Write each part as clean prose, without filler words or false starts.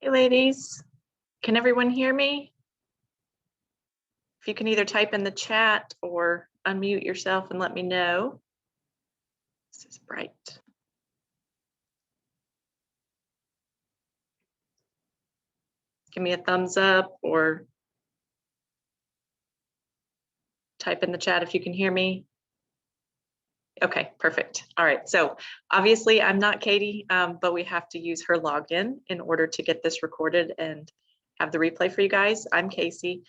Hey, ladies, can everyone hear me? If you can either type in the chat or unmute yourself and let me know. This is bright. Give me a thumbs up or type in the chat if you can hear me. Okay, perfect. All right, so obviously I'm not Katie, but we have to use her login in order to get this recorded and have the replay for you guys. I'm Casey.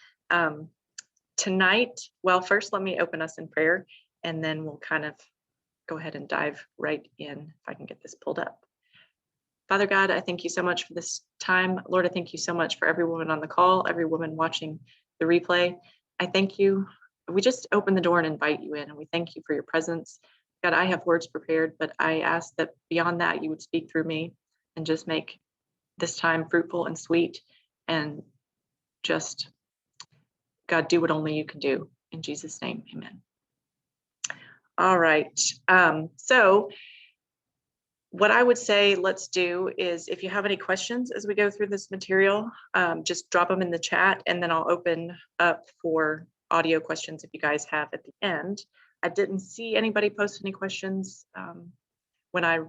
Tonight, well, first let me open us in prayer and then we'll kind of go ahead and dive right in if I can get this pulled up. Father God, I thank you so much for this time. Lord, I thank you so much for every woman on the call, every woman watching the replay. I thank you. We just open the door and invite you in, and we thank you for your presence. God, I have words prepared, but I ask that beyond that, you would speak through me and just make this time fruitful and sweet, and just, God, do what only you can do. In Jesus' name, amen. All right. So what I would say let's do is, if you have any questions as we go through this material, just drop them in the chat, and then I'll open up for audio questions if you guys have at the end. I didn't see anybody post any questions when I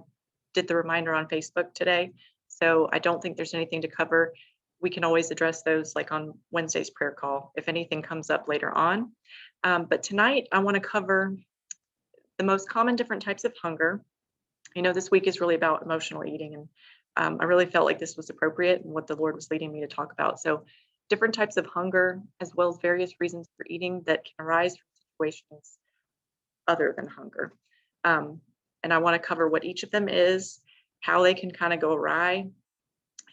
did the reminder on Facebook today, so I don't think there's anything to cover. We can always address those like on Wednesday's prayer call if anything comes up later on. But tonight I want to cover the most common different types of hunger. You know, this week is really about emotional eating, and I really felt like this was appropriate and what the Lord was leading me to talk about. So different types of hunger, as well as various reasons for eating that can arise from situations other than hunger. And I want to cover what each of them is, how they can kind of go awry,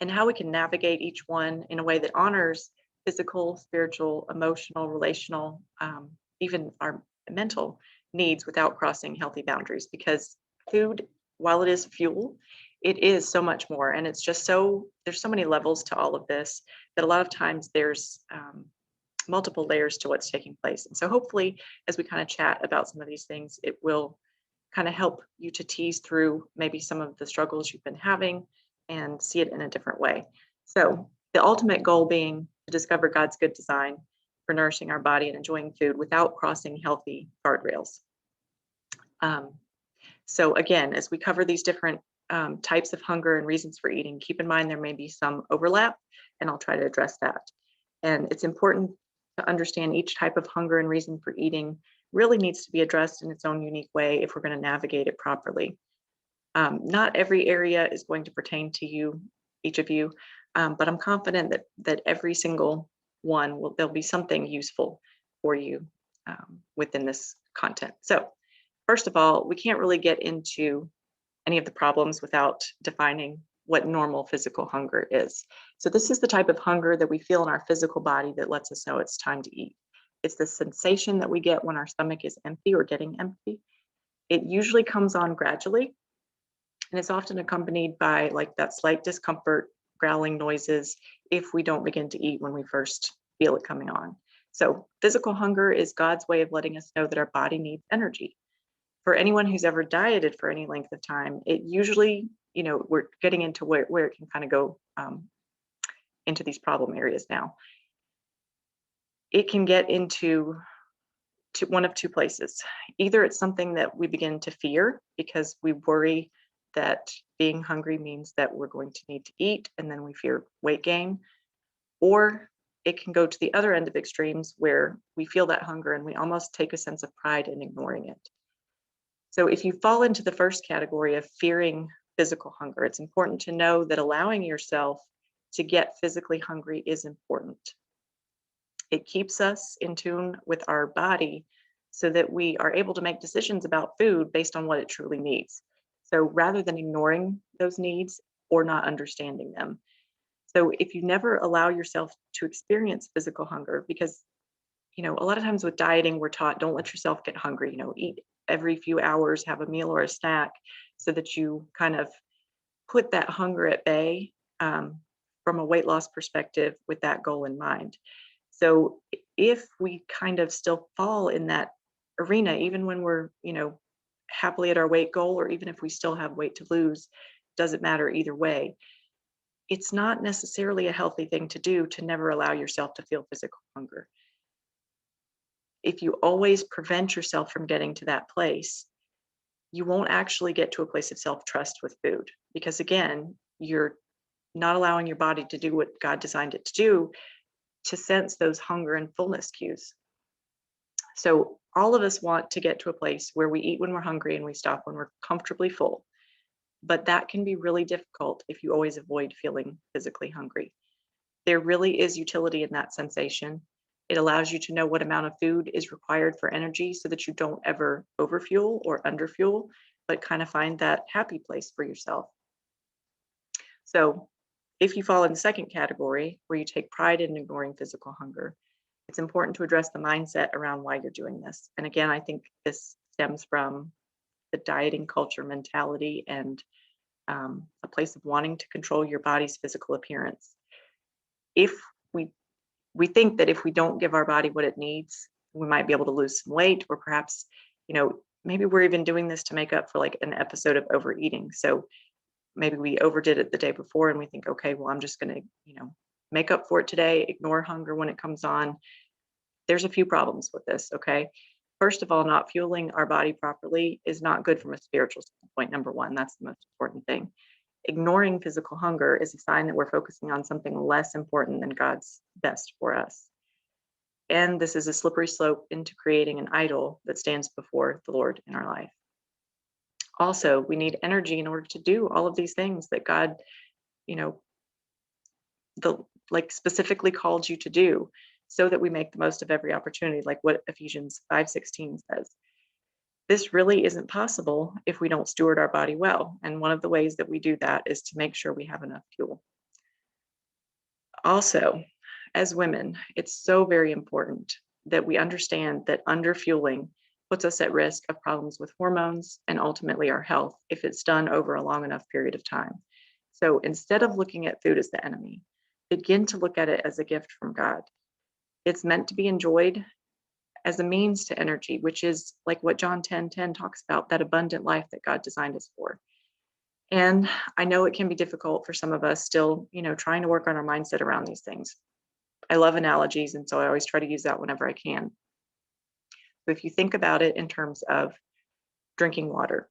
and how we can navigate each one in a way that honors physical, spiritual, emotional, relational, even our mental needs without crossing healthy boundaries. Because food, while it is fuel, it is so much more. And it's just there's so many levels to all of this that a lot of times there's multiple layers to what's taking place. And so hopefully, as we kind of chat about some of these things, it will kind of help you to tease through maybe some of the struggles you've been having and see it in a different way. So the ultimate goal being to discover God's good design for nourishing our body and enjoying food without crossing healthy guardrails. So again, as we cover these different types of hunger and reasons for eating, keep in mind there may be some overlap, and I'll try to address that. And it's important to understand each type of hunger and reason for eating really needs to be addressed in its own unique way if we're going to navigate it properly. Not every area is going to pertain to you, each of you, but I'm confident that every single one there'll be something useful for you within this content. So first of all, we can't really get into any of the problems without defining what normal physical hunger is. So this is the type of hunger that we feel in our physical body that lets us know it's time to eat. It's the sensation that we get when our stomach is empty or getting empty. It usually comes on gradually, and it's often accompanied by like that slight discomfort, growling noises if we don't begin to eat when we first feel it coming on. So physical hunger is God's way of letting us know that our body needs energy. For anyone who's ever dieted for any length of time, it usually, we're getting into where it can kind of go into these problem areas now. It can get into one of two places. Either it's something that we begin to fear because we worry that being hungry means that we're going to need to eat, and then we fear weight gain, or it can go to the other end of extremes where we feel that hunger and we almost take a sense of pride in ignoring it. So if you fall into the first category of fearing physical hunger, it's important to know that allowing yourself to get physically hungry is important. It keeps us in tune with our body so that we are able to make decisions about food based on what it truly needs. So rather than ignoring those needs or not understanding them. So if you never allow yourself to experience physical hunger, because a lot of times with dieting, we're taught don't let yourself get hungry, eat every few hours, have a meal or a snack so that you kind of put that hunger at bay from a weight loss perspective with that goal in mind. So if we kind of still fall in that arena, even when we're, happily at our weight goal, or even if we still have weight to lose, doesn't matter either way. it's not necessarily a healthy thing to do to never allow yourself to feel physical hunger. If you always prevent yourself from getting to that place, you won't actually get to a place of self-trust with food, because again, you're not allowing your body to do what God designed it to do, to sense those hunger and fullness cues. So all of us want to get to a place where we eat when we're hungry and we stop when we're comfortably full. But that can be really difficult if you always avoid feeling physically hungry. There really is utility in that sensation. It allows you to know what amount of food is required for energy so that you don't ever overfuel or underfuel, but kind of find that happy place for yourself. So if you fall in the second category, where you take pride in ignoring physical hunger, it's important to address the mindset around why you're doing this. And again, I think this stems from the dieting culture mentality and a place of wanting to control your body's physical appearance. If we think that if we don't give our body what it needs, we might be able to lose some weight, or perhaps, maybe we're even doing this to make up for like an episode of overeating. So maybe we overdid it the day before and we think, okay, well, I'm just going to, make up for it today, ignore hunger when it comes on. There's a few problems with this, okay? First of all, not fueling our body properly is not good from a spiritual standpoint. Number one, that's the most important thing. Ignoring physical hunger is a sign that we're focusing on something less important than God's best for us. And this is a slippery slope into creating an idol that stands before the Lord in our life. Also, we need energy in order to do all of these things that God, specifically called you to do, so that we make the most of every opportunity, like what Ephesians 5:16 says. This really isn't possible if we don't steward our body well. And one of the ways that we do that is to make sure we have enough fuel. Also, as women, it's so very important that we understand that underfueling puts us at risk of problems with hormones and ultimately our health if it's done over a long enough period of time. So instead of looking at food as the enemy, begin to look at it as a gift from God. It's meant to be enjoyed as a means to energy, which is like what John 10:10 talks about, that abundant life that God designed us for. And I know it can be difficult for some of us still, trying to work on our mindset around these things. I love analogies, and so I always try to use that whenever I can. So if you think about it in terms of drinking water,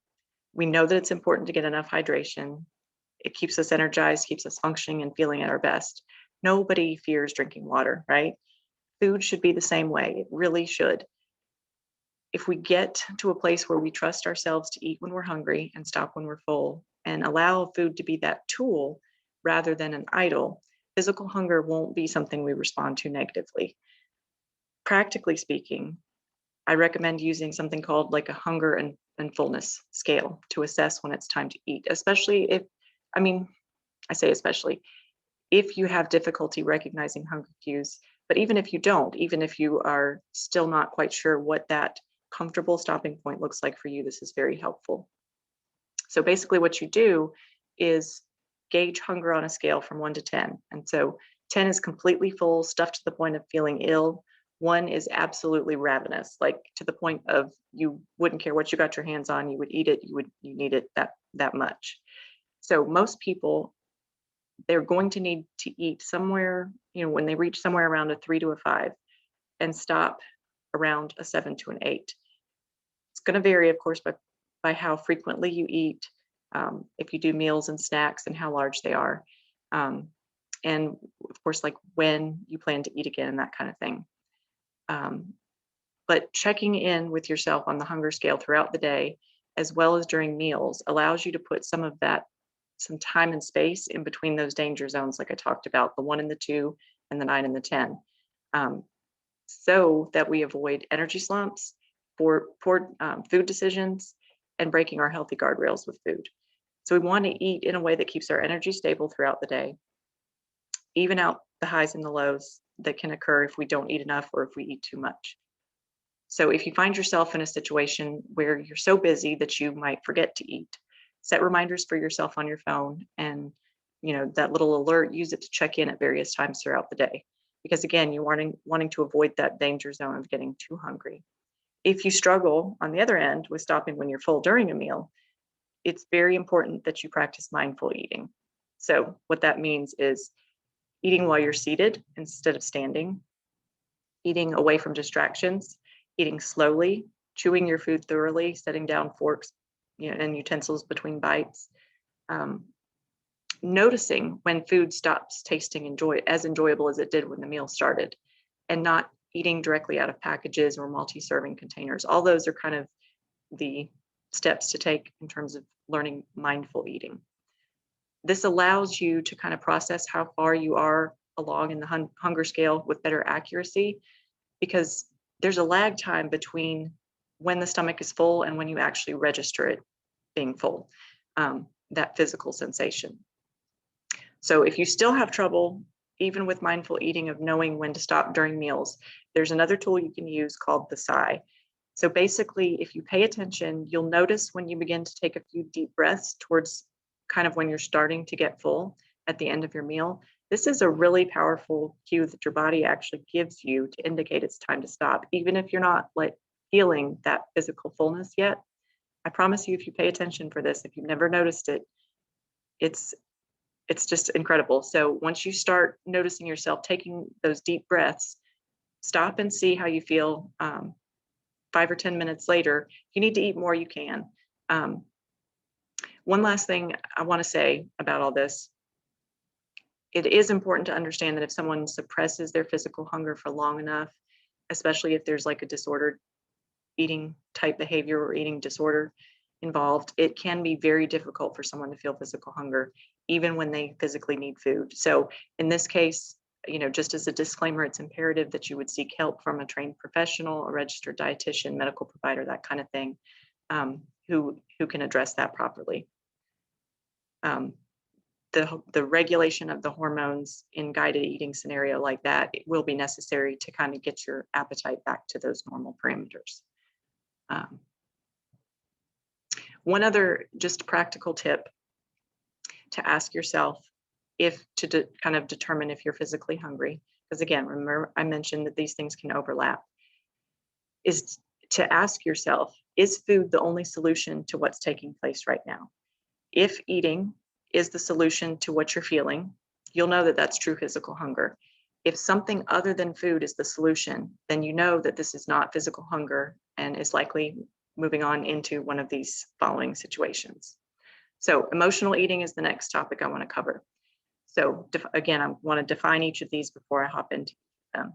we know that it's important to get enough hydration. It keeps us energized, keeps us functioning and feeling at our best. Nobody fears drinking water, right? Food should be the same way. It really should. If we get to a place where we trust ourselves to eat when we're hungry and stop when we're full, and allow food to be that tool rather than an idol, physical hunger won't be something we respond to negatively. Practically speaking, I recommend using something called like a hunger and fullness scale to assess when it's time to eat, especially I say especially, if you have difficulty recognizing hunger cues. But even if you don't, even if you are still not quite sure what that comfortable stopping point looks like for you, this is very helpful. So basically what you do is gauge hunger on a scale from 1 to 10. And so 10 is completely full, stuffed to the point of feeling ill. 1 is absolutely ravenous, like to the point of you wouldn't care what you got your hands on, you would eat it, you need it that much. So most people, they're going to need to eat somewhere, when they reach somewhere around a 3 to a 5 and stop around a 7 to an 8. It's going to vary, of course, by how frequently you eat, if you do meals and snacks and how large they are. And of course, like when you plan to eat again and that kind of thing. But checking in with yourself on the hunger scale throughout the day, as well as during meals, allows you to put some time and space in between those danger zones, like I talked about, the 1 and the 2 and the 9 and the 10, so that we avoid energy slumps, poor food decisions, and breaking our healthy guardrails with food. So we want to eat in a way that keeps our energy stable throughout the day, even out the highs and the lows that can occur if we don't eat enough or if we eat too much. So if you find yourself in a situation where you're so busy that you might forget to eat, set reminders for yourself on your phone, and that little alert, use it to check in at various times throughout the day. Because again, you're wanting to avoid that danger zone of getting too hungry. If you struggle, on the other end, with stopping when you're full during a meal, it's very important that you practice mindful eating. So what that means is eating while you're seated instead of standing, eating away from distractions, eating slowly, chewing your food thoroughly, setting down forks, and utensils between bites, noticing when food stops tasting as enjoyable as it did when the meal started, and not eating directly out of packages or multi-serving containers. All those are kind of the steps to take in terms of learning mindful eating. This allows you to kind of process how far you are along in the hunger scale with better accuracy, because there's a lag time between when the stomach is full and when you actually register it being full, that physical sensation. So if you still have trouble, even with mindful eating, of knowing when to stop during meals, there's another tool you can use called the sigh. So basically, if you pay attention, you'll notice when you begin to take a few deep breaths towards kind of when you're starting to get full at the end of your meal. This is a really powerful cue that your body actually gives you to indicate it's time to stop, even if you're not like feeling that physical fullness yet. I promise you, if you pay attention for this, if you've never noticed it, it's just incredible. So once you start noticing yourself taking those deep breaths, stop and see how you feel. 5 or 10 minutes later, if you need to eat more, you can. One last thing I want to say about all this. It is important to understand that if someone suppresses their physical hunger for long enough, especially if there's like a disordered eating type behavior or eating disorder involved, it can be very difficult for someone to feel physical hunger, even when they physically need food. So in this case, just as a disclaimer, it's imperative that you would seek help from a trained professional, a registered dietitian, medical provider, that kind of thing, who can address that properly. The regulation of the hormones in guided eating scenario like that, it will be necessary to kind of get your appetite back to those normal parameters. One other just practical tip to ask yourself kind of determine if you're physically hungry, because again, remember I mentioned that these things can overlap, is to ask yourself, is food the only solution to what's taking place right now? If eating is the solution to what you're feeling, you'll know that that's true physical hunger. If something other than food is the solution, then you know that this is not physical hunger and is likely moving on into one of these following situations. So emotional eating is the next topic I want to cover. So again, I want to define each of these before I hop into them.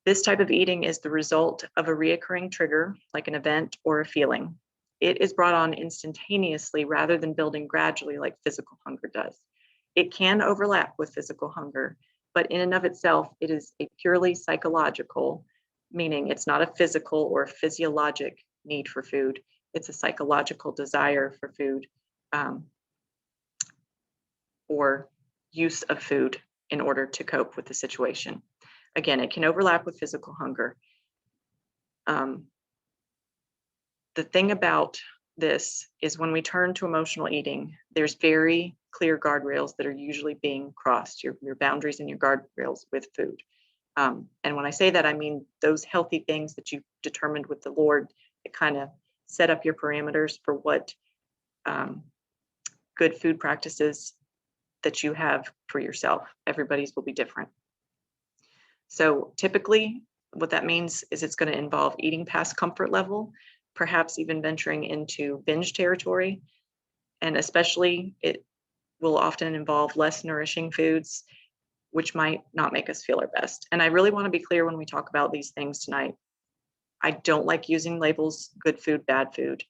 This type of eating is the result of a reoccurring trigger, like an event or a feeling. It is brought on instantaneously rather than building gradually like physical hunger does. It can overlap with physical hunger, but in and of itself, it is a purely psychological, meaning it's not a physical or physiologic need for food. It's a psychological desire for food, or use of food in order to cope with the situation. Again, it can overlap with physical hunger. The thing about this is when we turn to emotional eating, there's very clear guardrails that are usually being crossed, your boundaries and your guardrails with food. And when I say that, I mean those healthy things that you determined with the Lord that kind of set up your parameters for what good food practices that you have for yourself. Everybody's will be different. So typically what that means is it's going to involve eating past comfort level, perhaps even venturing into binge territory. And especially it will often involve less nourishing foods, which might not make us feel our best. And I really want to be clear when we talk about these things tonight. I don't like using labels, good food, bad food.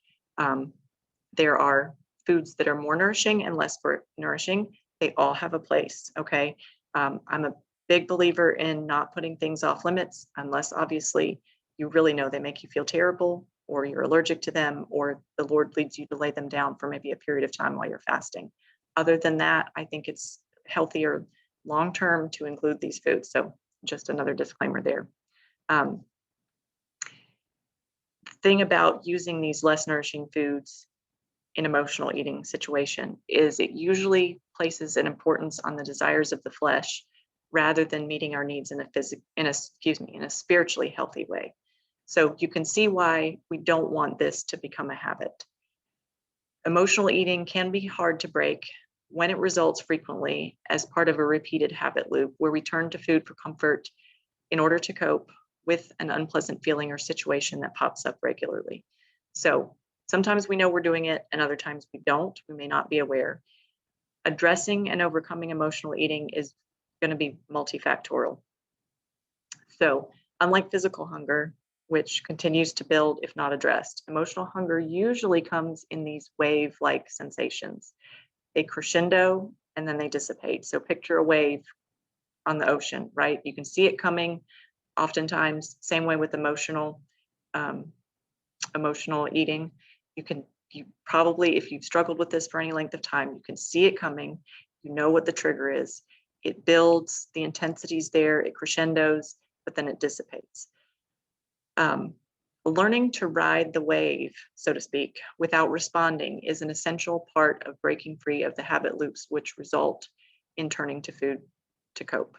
There are foods that are more nourishing and less nourishing. They all have a place, okay? I'm a big believer in not putting things off limits unless obviously you really know they make you feel terrible, or you're allergic to them, or the Lord leads you to lay them down for maybe a period of time while you're fasting. Other than that, I think it's healthier long-term to include these foods. So just another disclaimer there. The thing about using these less nourishing foods in emotional eating situation is it usually places an importance on the desires of the flesh rather than meeting our needs in a spiritually healthy way. So you can see why we don't want this to become a habit. Emotional eating can be hard to break when it results frequently as part of a repeated habit loop where we turn to food for comfort in order to cope with an unpleasant feeling or situation that pops up regularly. So sometimes we know we're doing it and other times we don't. We may not be aware. Addressing and overcoming emotional eating is going to be multifactorial. So unlike physical hunger, which continues to build if not addressed, emotional hunger usually comes in these wave-like sensations. They crescendo and then they dissipate. So picture a wave on the ocean, right? You can see it coming oftentimes, same way with emotional eating. You probably, if you've struggled with this for any length of time, you can see it coming. You know what the trigger is. It builds, the intensity's there, it crescendos, but then it dissipates. Learning to ride the wave, so to speak, without responding is an essential part of breaking free of the habit loops which result in turning to food to cope.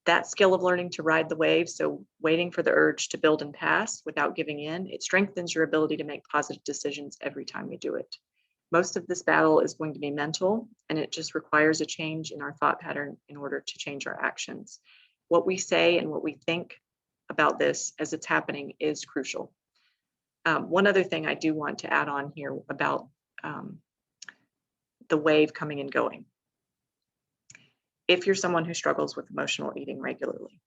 That skill of learning to ride the wave, so waiting for the urge to build and pass without giving in, it strengthens your ability to make positive decisions every time you do it. Most of this battle is going to be mental, and it just requires a change in our thought pattern in order to change our actions. What we say and what we think about this as it's happening is crucial. One other thing I do want to add on here about the wave coming and going. If you're someone who struggles with emotional eating regularly,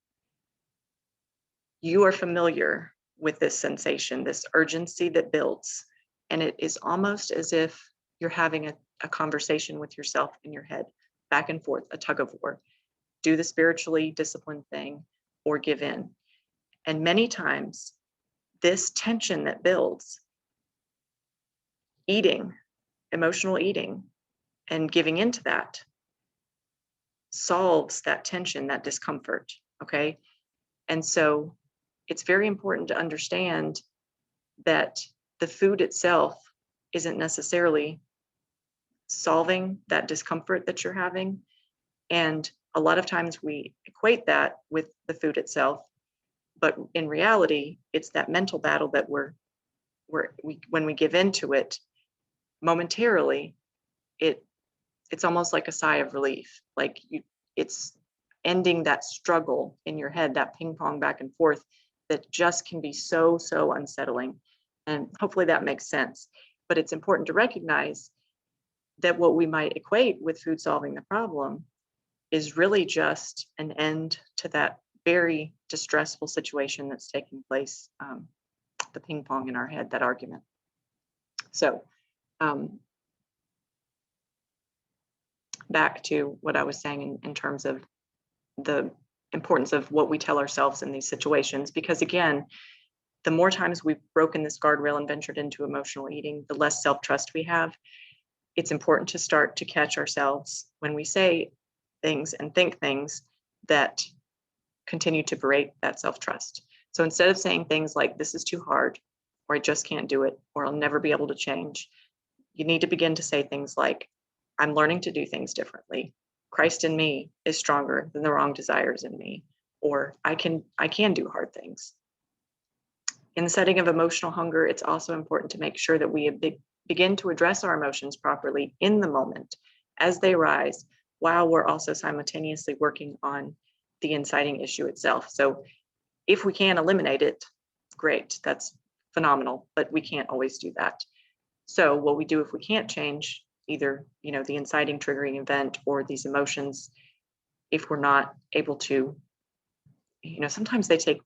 you are familiar with this sensation, this urgency that builds, and it is almost as if you're having a conversation with yourself in your head, back and forth, a tug of war. Do the spiritually disciplined thing or give in. And many times, this tension that builds, eating, emotional eating, and giving into that solves that tension, that discomfort, okay? And so it's very important to understand that the food itself isn't necessarily solving that discomfort that you're having. And a lot of times we equate that with the food itself, but in reality, it's that mental battle that when we give into it momentarily, it's almost like a sigh of relief. Like it's ending that struggle in your head, that ping pong back and forth that just can be so unsettling. And hopefully that makes sense. But it's important to recognize that what we might equate with food solving the problem is really just an end to that very distressful situation that's taking place, the ping pong in our head, that argument. So back to what I was saying in terms of the importance of what we tell ourselves in these situations, because again, the more times we've broken this guardrail and ventured into emotional eating, the less self-trust we have. It's important to start to catch ourselves when we say things and think things that continue to berate that self-trust. So instead of saying things like, this is too hard, or I just can't do it, or I'll never be able to change, you need to begin to say things like, I'm learning to do things differently. Christ in me is stronger than the wrong desires in me, or I can do hard things. In the setting of emotional hunger, it's also important to make sure that we begin to address our emotions properly in the moment as they rise, while we're also simultaneously working on the inciting issue itself. So if we can eliminate it, great, that's phenomenal, but we can't always do that. So what we do if we can't change either, the inciting triggering event or these emotions, if we're not able to, sometimes they take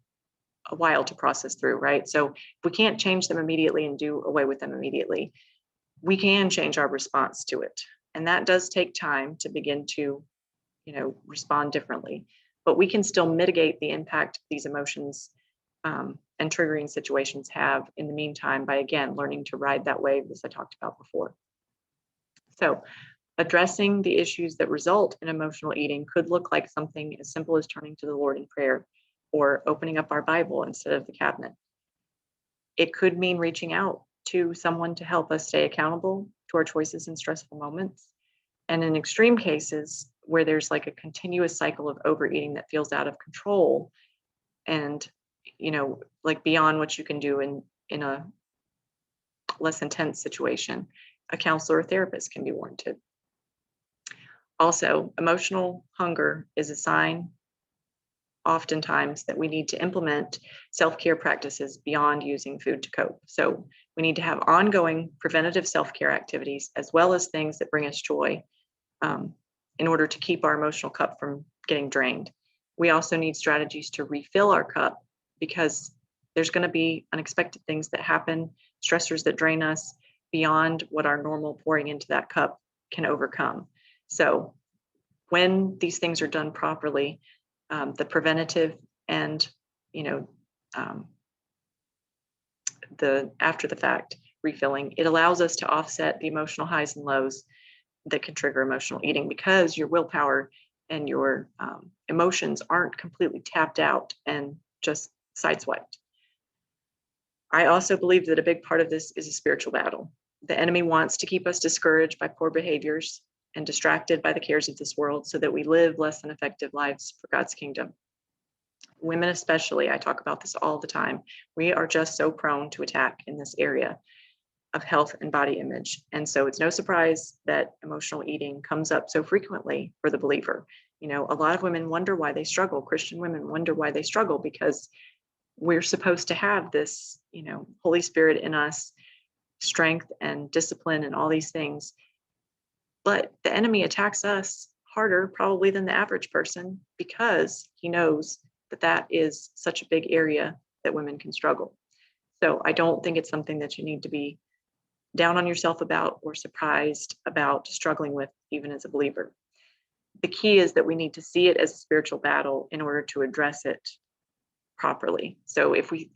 a while to process through, right? So if we can't change them immediately and do away with them immediately, we can change our response to it. And that does take time to begin to, respond differently, but we can still mitigate the impact these emotions and triggering situations have in the meantime by, again, learning to ride that wave, as I talked about before. So addressing the issues that result in emotional eating could look like something as simple as turning to the Lord in prayer or opening up our Bible instead of the cabinet. It could mean reaching out to someone to help us stay accountable to our choices in stressful moments. And in extreme cases where there's like a continuous cycle of overeating that feels out of control and, like beyond what you can do in a less intense situation, a counselor or therapist can be warranted. Also, emotional hunger is a sign oftentimes that we need to implement self-care practices beyond using food to cope. So we need to have ongoing preventative self-care activities as well as things that bring us joy in order to keep our emotional cup from getting drained. We also need strategies to refill our cup because there's going to be unexpected things that happen, stressors that drain us beyond what our normal pouring into that cup can overcome. So when these things are done properly, the preventative and, the after the fact refilling, it allows us to offset the emotional highs and lows that can trigger emotional eating because your willpower and your emotions aren't completely tapped out and just sideswiped. I also believe that a big part of this is a spiritual battle. The enemy wants to keep us discouraged by poor behaviors and distracted by the cares of this world so that we live less than effective lives for God's kingdom. Women especially, I talk about this all the time, we are just so prone to attack in this area of health and body image. And so it's no surprise that emotional eating comes up so frequently for the believer. A lot of women wonder why they struggle. Christian women wonder why they struggle because we're supposed to have this, Holy Spirit in us, strength and discipline and all these things. But the enemy attacks us harder probably than the average person because he knows that that is such a big area that women can struggle. So I don't think it's something that you need to be down on yourself about or surprised about struggling with, even as a believer. The key is that we need to see it as a spiritual battle in order to address it properly. So if we,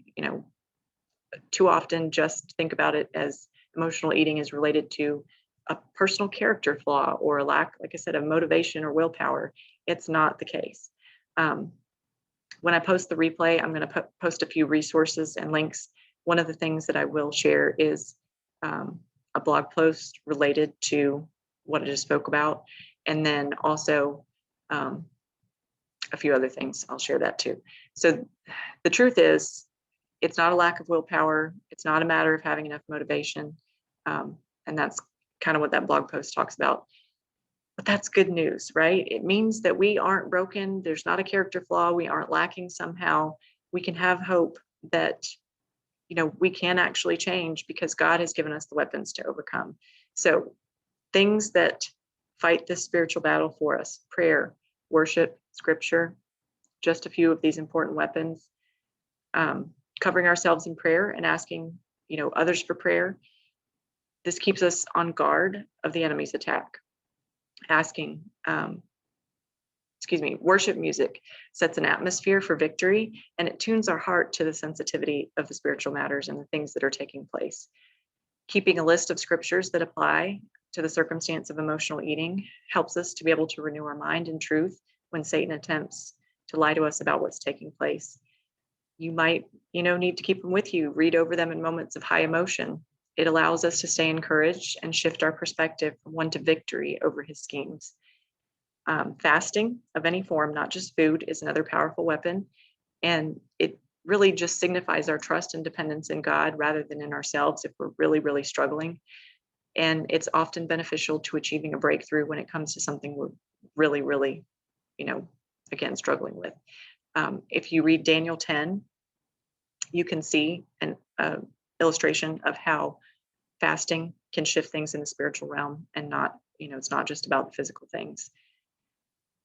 too often just think about it as emotional eating is related to a personal character flaw or a lack, like I said, of motivation or willpower, it's not the case. When I post the replay, I'm going to post a few resources and links. One of the things that I will share is a blog post related to what I just spoke about. And then also a few other things. I'll share that too. So the truth is, it's not a lack of willpower. It's not a matter of having enough motivation. And that's kind of what that blog post talks about. But that's good news, right? It means that we aren't broken. There's not a character flaw. We aren't lacking somehow. We can have hope that, we can actually change because God has given us the weapons to overcome. So things that fight this spiritual battle for us: prayer, worship, scripture, just a few of these important weapons. Covering ourselves in prayer and asking, others for prayer. This keeps us on guard of the enemy's attack. Worship music sets an atmosphere for victory, and it tunes our heart to the sensitivity of the spiritual matters and the things that are taking place. Keeping a list of scriptures that apply to the circumstance of emotional eating helps us to be able to renew our mind in truth when Satan attempts to lie to us about what's taking place. You might, need to keep them with you, read over them in moments of high emotion. It allows us to stay encouraged and shift our perspective from one to victory over his schemes. Fasting of any form, not just food, is another powerful weapon. And it really just signifies our trust and dependence in God rather than in ourselves if we're really, really struggling. And it's often beneficial to achieving a breakthrough when it comes to something we're really, really, again, struggling with. If you read Daniel 10, you can see an illustration of how fasting can shift things in the spiritual realm and not, it's not just about the physical things.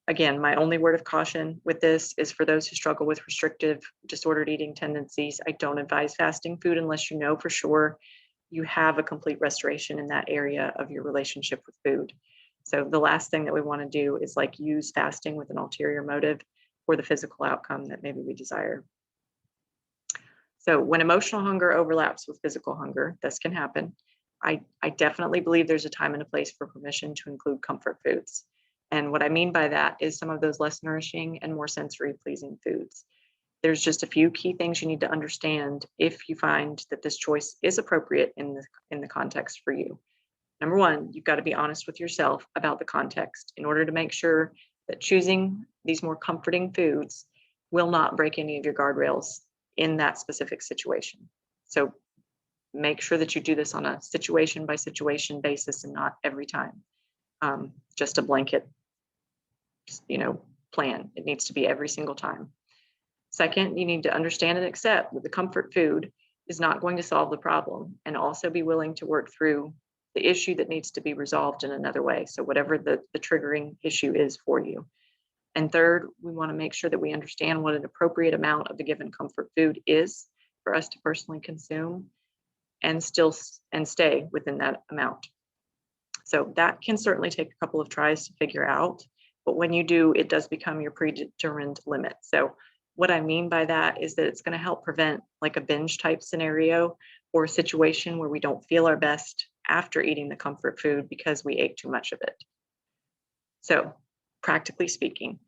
Again, my only word of caution with this is for those who struggle with restrictive, disordered eating tendencies. I don't advise fasting food unless you know for sure you have a complete restoration in that area of your relationship with food. So the last thing that we want to do is use fasting with an ulterior motive for the physical outcome that maybe we desire. So when emotional hunger overlaps with physical hunger, this can happen. I definitely believe there's a time and a place for permission to include comfort foods. And what I mean by that is some of those less nourishing and more sensory pleasing foods. There's just a few key things you need to understand if you find that this choice is appropriate in the context for you. Number one, you've got to be honest with yourself about the context in order to make sure that choosing these more comforting foods will not break any of your guardrails in that specific situation. So make sure that you do this on a situation by situation basis and not every time. Just a blanket, plan. It needs to be every single time. Second, you need to understand and accept that the comfort food is not going to solve the problem, and also be willing to work through the issue that needs to be resolved in another way. So whatever the triggering issue is for you. And third, we want to make sure that we understand what an appropriate amount of the given comfort food is for us to personally consume, and stay within that amount. So that can certainly take a couple of tries to figure out, but when you do, it does become your predetermined limit. So what I mean by that is that it's going to help prevent like a binge type scenario, or a situation where we don't feel our best after eating the comfort food because we ate too much of it. So practically speaking,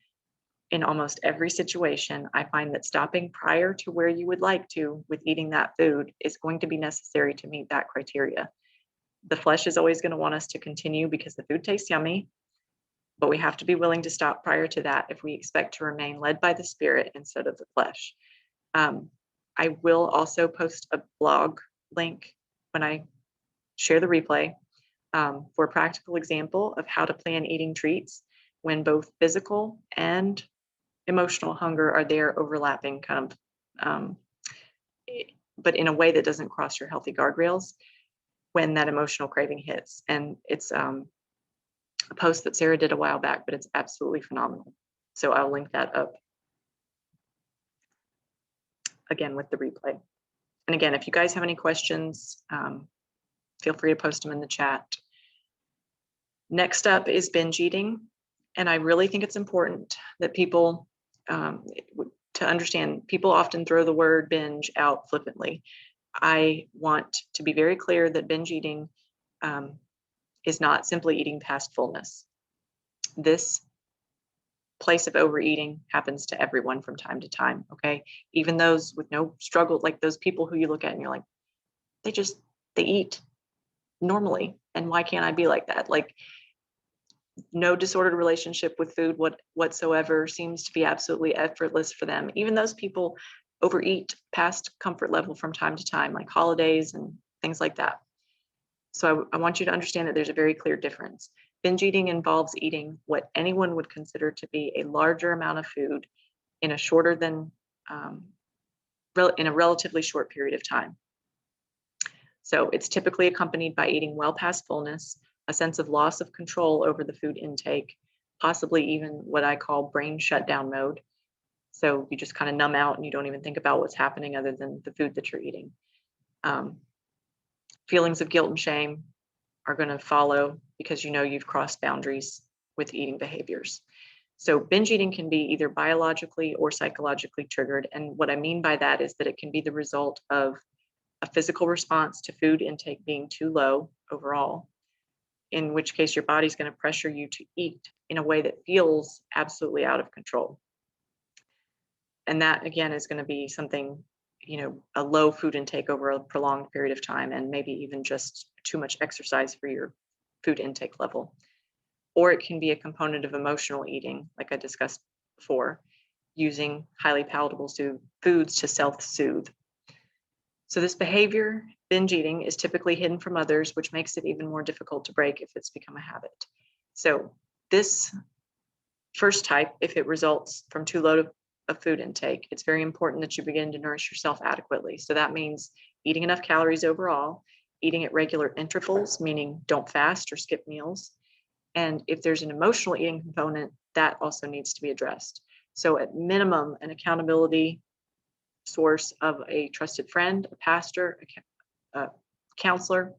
in almost every situation, I find that stopping prior to where you would like to with eating that food is going to be necessary to meet that criteria. The flesh is always going to want us to continue because the food tastes yummy, but we have to be willing to stop prior to that if we expect to remain led by the spirit instead of the flesh. I will also post a blog link when I share the replay for a practical example of how to plan eating treats when both physical and emotional hunger are there overlapping but in a way that doesn't cross your healthy guardrails when that emotional craving hits. And it's a post that Sarah did a while back, but it's absolutely phenomenal. So I'll link that up again with the replay. And again, if you guys have any questions, feel free to post them in the chat. Next up is binge eating. And I really think it's important that people to understand, people often throw the word binge out flippantly. I want to be very clear that binge eating is not simply eating past fullness. This place of overeating happens to everyone from time to time, okay? Even those with no struggle, like those people who you look at and you're like, they eat normally. And why can't I be like that? Like, no disordered relationship with food whatsoever, seems to be absolutely effortless for them. Even those people overeat past comfort level from time to time, like holidays and things like that. So I want you to understand that there's a very clear difference. Binge eating involves eating what anyone would consider to be a larger amount of food in a relatively short period of time. So it's typically accompanied by eating well past fullness, a sense of loss of control over the food intake, possibly even what I call brain shutdown mode. So you just kind of numb out and you don't even think about what's happening other than the food that you're eating. Feelings of guilt and shame are going to follow because you've crossed boundaries with eating behaviors. So binge eating can be either biologically or psychologically triggered. And what I mean by that is that it can be the result of a physical response to food intake being too low overall, in which case your body's going to pressure you to eat in a way that feels absolutely out of control. And that, again, is going to be something, a low food intake over a prolonged period of time, and maybe even just too much exercise for your food intake level. Or it can be a component of emotional eating, like I discussed before, using highly palatable foods to self-soothe. So this behavior, binge eating, is typically hidden from others, which makes it even more difficult to break if it's become a habit. So this first type, if it results from too low of food intake, it's very important that you begin to nourish yourself adequately. So that means eating enough calories overall, eating at regular intervals, meaning don't fast or skip meals. And if there's an emotional eating component, that also needs to be addressed. So at minimum, an accountability source of a trusted friend, a pastor, a counselor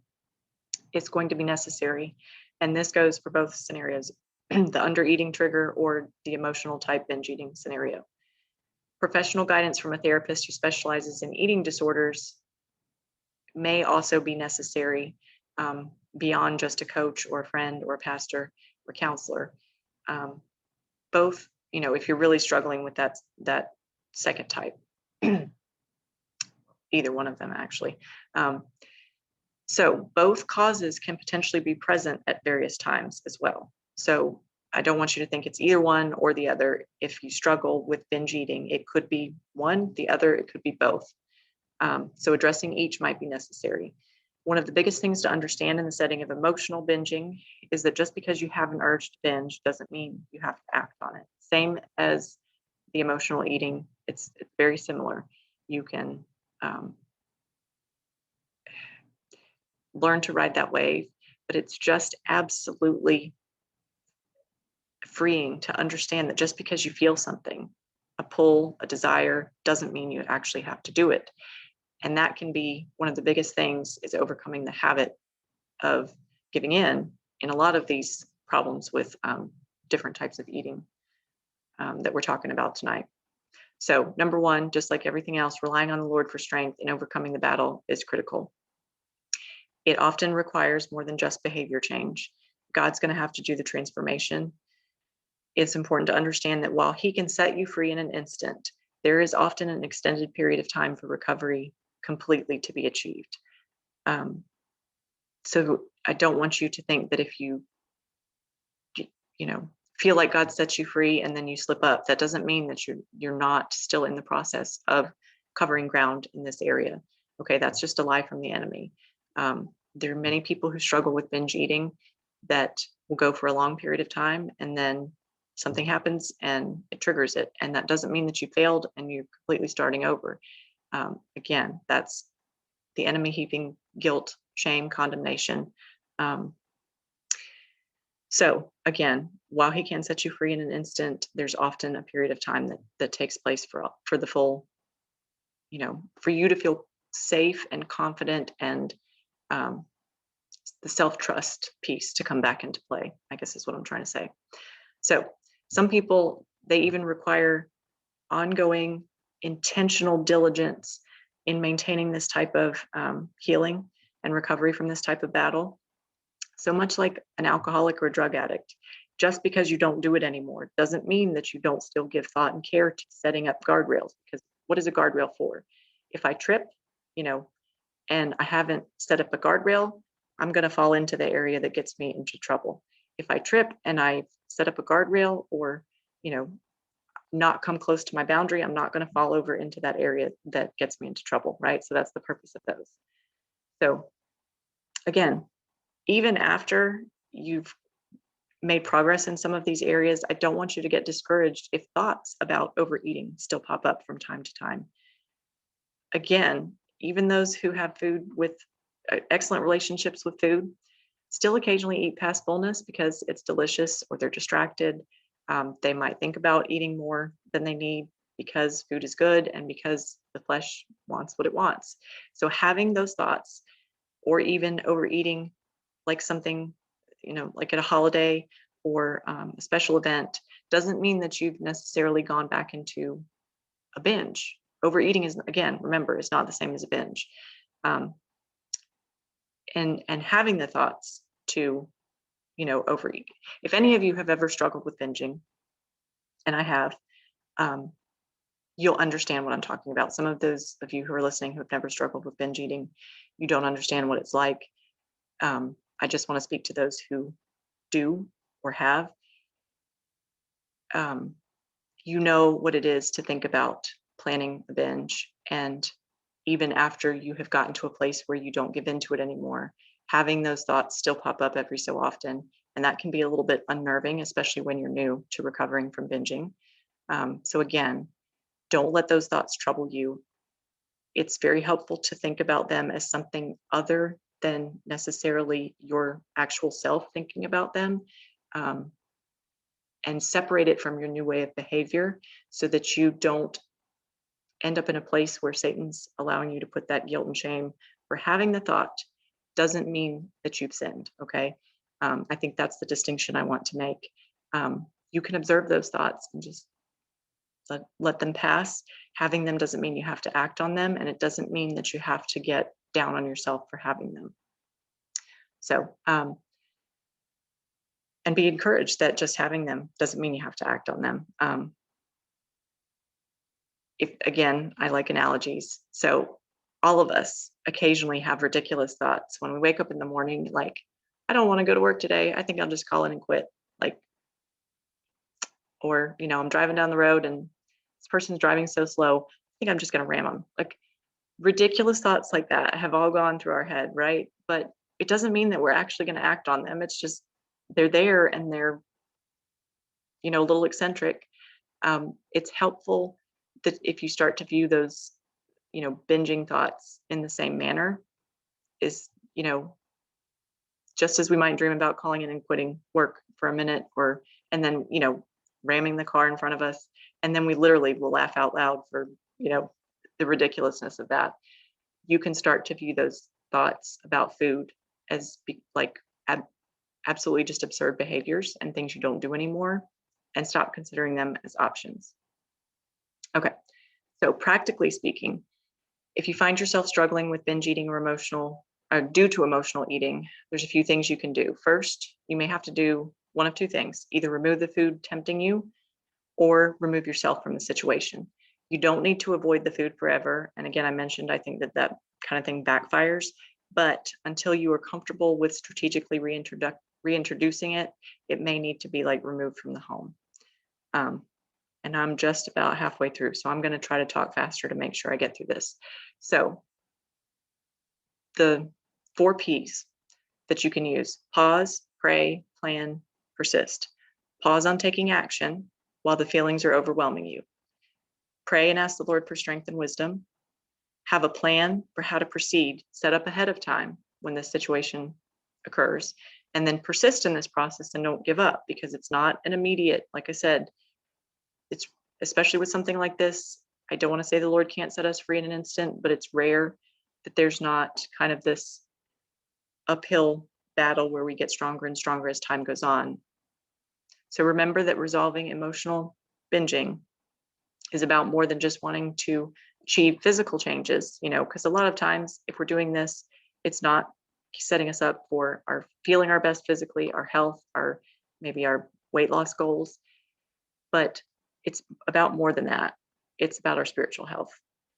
is going to be necessary. And this goes for both scenarios, the under eating trigger or the emotional type binge eating scenario. Professional guidance from a therapist who specializes in eating disorders may also be necessary beyond just a coach or a friend or a pastor or counselor. Both, if you're really struggling with that second type, either one of them actually. So both causes can potentially be present at various times as well. So I don't want you to think it's either one or the other. If you struggle with binge eating, it could be one, the other, it could be both. So addressing each might be necessary. One of the biggest things to understand in the setting of emotional binging is that just because you have an urge to binge doesn't mean you have to act on it. Same as the emotional eating, it's very similar. You can learn to ride that wave, but it's just absolutely freeing to understand that just because you feel something, a pull, a desire, doesn't mean you actually have to do it. And that can be one of the biggest things, is overcoming the habit of giving in a lot of these problems with different types of eating that we're talking about tonight. So number one, just like everything else, relying on the Lord for strength in overcoming the battle is critical. It often requires more than just behavior change. God's going to have to do the transformation. It's important to understand that while he can set you free in an instant, there is often an extended period of time for recovery completely to be achieved. So I don't want you to think that if you feel like God sets you free and then you slip up, that doesn't mean that you're not still in the process of covering ground in this area. Okay, that's just a lie from the enemy. There are many people who struggle with binge eating that will go for a long period of time, and then something happens and it triggers it. And that doesn't mean that you failed and you're completely starting over. Again, that's the enemy heaping guilt, shame, condemnation. So again, while he can set you free in an instant, there's often a period of time that takes place for the full, for you to feel safe and confident, and the self-trust piece to come back into play, I guess is what I'm trying to say. So some people, they even require ongoing intentional diligence in maintaining this type of healing and recovery from this type of battle. So much like an alcoholic or a drug addict, just because you don't do it anymore doesn't mean that you don't still give thought and care to setting up guardrails. Because what is a guardrail for? If I trip, and I haven't set up a guardrail, I'm going to fall into the area that gets me into trouble. If I trip and I set up a guardrail, or, not come close to my boundary, I'm not going to fall over into that area that gets me into trouble, right? So that's the purpose of those. So again, even after you've made progress in some of these areas, I don't want you to get discouraged if thoughts about overeating still pop up from time to time. Again, even those who have food with excellent relationships with food still occasionally eat past fullness because it's delicious, or they're distracted. They might think about eating more than they need because food is good and because the flesh wants what it wants. So having those thoughts, or even overeating like something, like at a holiday or a special event, doesn't mean that you've necessarily gone back into a binge. Overeating is, again, remember, it's not the same as a binge. And having the thoughts to, overeat. If any of you have ever struggled with binging, and I have, you'll understand what I'm talking about. Some of those of you who are listening who have never struggled with binge eating, you don't understand what it's like. I just want to speak to those who do or have. You know what it is to think about planning a binge, and even after you have gotten to a place where you don't give into it anymore, having those thoughts still pop up every so often, and that can be a little bit unnerving, especially when you're new to recovering from binging. So again, don't let those thoughts trouble you. It's very helpful to think about them as something other than necessarily your actual self thinking about them, and separate it from your new way of behavior so that you don't end up in a place where Satan's allowing you to put that guilt and shame for having the thought. Doesn't mean that you've sinned, okay? I think that's the distinction I want to make. You can observe those thoughts and just let them pass. Having them doesn't mean you have to act on them, and it doesn't mean that you have to get down on yourself for having them. So, and be encouraged that just having them doesn't mean you have to act on them. Again, I like analogies. So all of us occasionally have ridiculous thoughts when we wake up in the morning, like, I don't want to go to work today. I think I'll just call in and quit. Or, I'm driving down the road and this person's driving so slow. I think I'm just going to ram them. ridiculous thoughts like that have all gone through our head, right? But it doesn't mean that we're actually going to act on them. It's just they're there and they're, a little eccentric. It's helpful that if you start to view those, binging thoughts in the same manner, is, just as we might dream about calling in and quitting work for a minute, and then, ramming the car in front of us. And then we literally will laugh out loud for, the ridiculousness of that. You can start to view those thoughts about food as absolutely just absurd behaviors and things you don't do anymore, and stop considering them as options. Okay, so practically speaking, if you find yourself struggling with binge eating or due to emotional eating, there's a few things you can do. First, you may have to do one of two things: either remove the food tempting you or remove yourself from the situation. You don't need to avoid the food forever. And again, I mentioned, I think that kind of thing backfires, but until you are comfortable with strategically reintroducing it, it may need to be removed from the home. And I'm just about halfway through, so I'm going to try to talk faster to make sure I get through this. So the 4 P's that you can use: pause, pray, plan, persist. Pause on taking action while the feelings are overwhelming you. Pray and ask the Lord for strength and wisdom. Have a plan for how to proceed, set up ahead of time when this situation occurs, and then persist in this process and don't give up, because it's not an immediate, like I said, it's especially with something like this. I don't want to say the Lord can't set us free in an instant, but it's rare that there's not kind of this uphill battle where we get stronger and stronger as time goes on. So remember that resolving emotional binging is about more than just wanting to achieve physical changes, because a lot of times if we're doing this, it's not setting us up for feeling our best physically, our health, maybe our weight loss goals. But it's about more than that. It's about our spiritual health.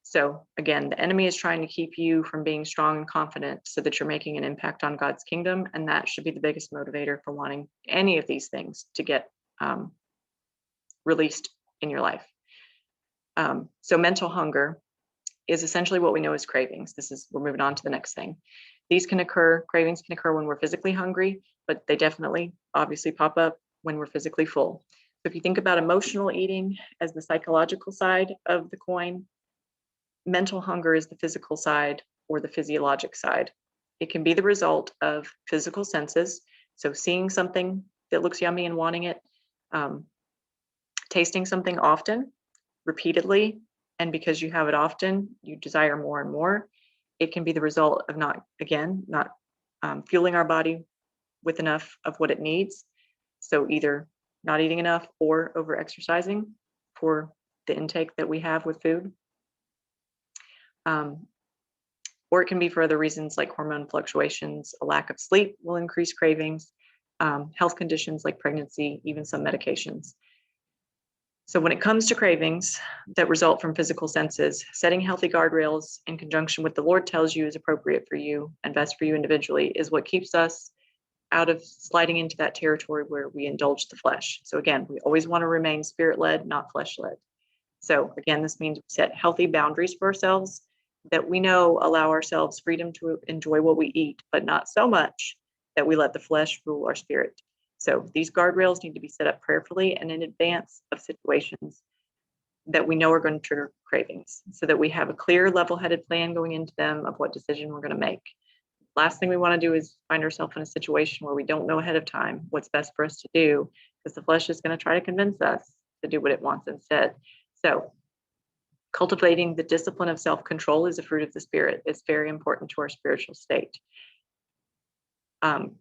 So again, the enemy is trying to keep you from being strong and confident so that you're making an impact on God's kingdom. And that should be the biggest motivator for wanting any of these things to get released in your life. So mental hunger is essentially what we know as cravings. We're moving on to the next thing. Cravings can occur when we're physically hungry, but they definitely obviously pop up when we're physically full. So if you think about emotional eating as the psychological side of the coin, mental hunger is the physical side or the physiologic side. It can be the result of physical senses. So seeing something that looks yummy and wanting it, tasting something often, repeatedly, and because you have it often, you desire more and more. It can be the result of not fueling our body with enough of what it needs. So either not eating enough or over exercising for the intake that we have with food. Or it can be for other reasons like hormone fluctuations. A lack of sleep will increase cravings, health conditions like pregnancy, even some medications. So when it comes to cravings that result from physical senses, setting healthy guardrails in conjunction with the Lord tells you is appropriate for you and best for you individually is what keeps us out of sliding into that territory where we indulge the flesh. So again, we always want to remain spirit-led, not flesh-led. So again, this means we set healthy boundaries for ourselves that we know allow ourselves freedom to enjoy what we eat, but not so much that we let the flesh rule our spirit. So these guardrails need to be set up prayerfully and in advance of situations that we know are going to trigger cravings, so that we have a clear, level-headed plan going into them of what decision we're going to make. Last thing we want to do is find ourselves in a situation where we don't know ahead of time what's best for us to do, because the flesh is going to try to convince us to do what it wants instead. So cultivating the discipline of self-control is a fruit of the Spirit. It's very important to our spiritual state. 1